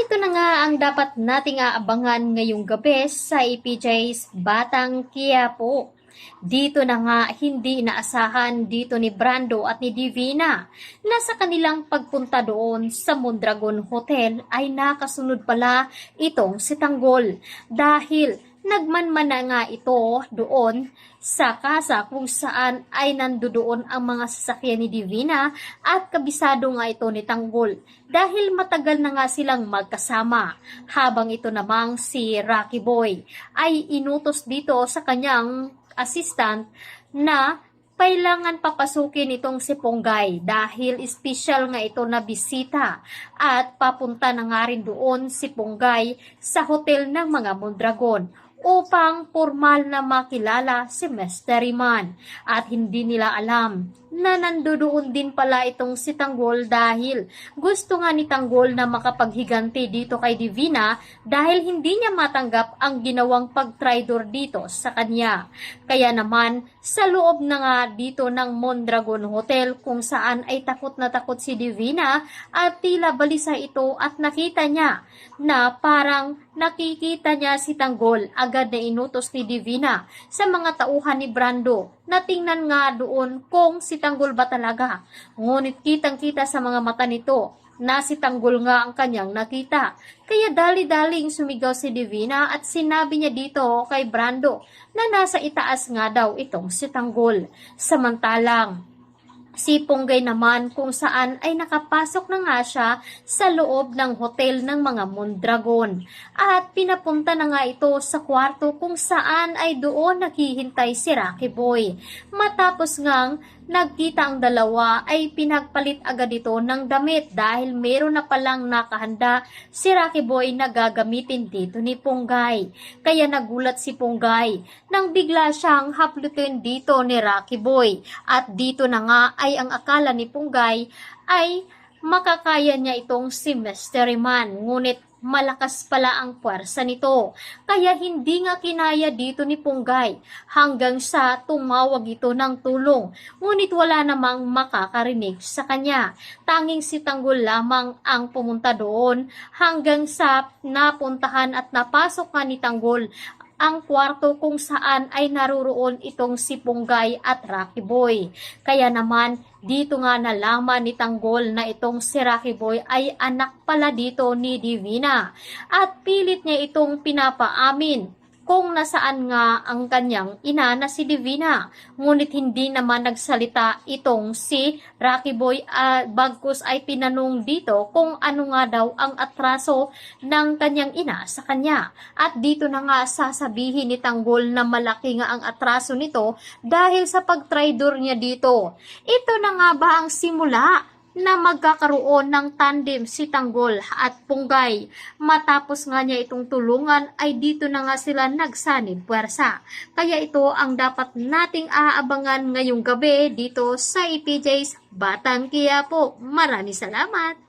Ito na nga ang dapat nating aabangan ngayong gabi sa EPJ's Batang Quiapo. Dito na nga hindi inaasahan dito ni Brando at ni Divina na sa kanilang pagpunta doon sa Mondragon Hotel ay nakasunod pala itong si Tanggol dahil nagmanman na nga ito doon sa kasa kung saan ay nandoon ang mga sasakyan ni Divina at kabisado nga ito ni Tanggol dahil matagal na nga silang magkasama habang ito namang si Rocky Boy ay inutos dito sa kanyang assistant na kailangan papasukin itong si Ponggay dahil special nga ito na bisita at papunta na nga rin doon si Ponggay sa hotel ng mga Mondragon upang formal na makilala si Mystery Man at hindi nila alam na nandoon din pala itong si Tanggol dahil gusto nga ni Tanggol na makapaghiganti dito kay Divina dahil hindi niya matanggap ang ginawang pagtraidor dito sa kanya. Kaya naman sa loob na nga dito ng Mondragon Hotel kung saan ay takot na takot si Divina at tila balisa ito at nakita niya na parang nakikita niya si Tanggol agad na inutos ni Divina sa mga tauhan ni Brando na tingnan nga doon kung si Tanggol ba talaga. Ngunit kitang-kita sa mga mata nito na si Tanggol nga ang kanyang nakita. Kaya dali-daling sumigaw si Divina at sinabi niya dito kay Brando na nasa itaas nga daw itong si Tanggol. Samantalang si Ponggay naman kung saan ay nakapasok na nga siya sa loob ng hotel ng mga Mondragon at pinapunta na nga ito sa kwarto kung saan ay doon naghihintay si Rocky Boy. Matapos ngang nagkita ang dalawa ay pinagpalit agad ito ng damit dahil meron na palang nakahanda si Rocky Boy na gagamitin dito ni Ponggay. Kaya nagulat si Ponggay nang bigla siyang haplutin dito ni Rocky Boy at dito na nga ay ang akala ni Ponggay ay makakaya niya itong si Mystery Man. Ngunit malakas pala ang puwersa nito. Kaya hindi nga kinaya dito ni Ponggay hanggang sa tumawag ito ng tulong. Ngunit wala namang makakarinig sa kanya. Tanging si Tanggol lamang ang pumunta doon hanggang sa napuntahan at napasok nga ni Tanggol ang kwarto kung saan ay naruroon itong si Ponggay at Rocky Boy. Kaya naman dito nga nalaman ni Tanggol na itong si Rocky Boy ay anak pala dito ni Divina at pilit niya itong pinapaamin kung nasaan nga ang kanyang ina na si Divina. Ngunit hindi naman nagsalita itong si Rocky Boy bagkus ay pinanong dito kung ano nga daw ang atraso ng kanyang ina sa kanya. At dito na nga sasabihin ni Tanggol na malaki nga ang atraso nito dahil sa pagtraidor niya dito. Ito na nga ba ang simula na magkakaroon ng tandem si Tanggol at Ponggay. Matapos nga niya itong tulungan ay dito na nga sila nagsanib puwersa. Kaya ito ang dapat nating aabangan ngayong gabi dito sa EPJ's Batang Quiapo. Maraming salamat!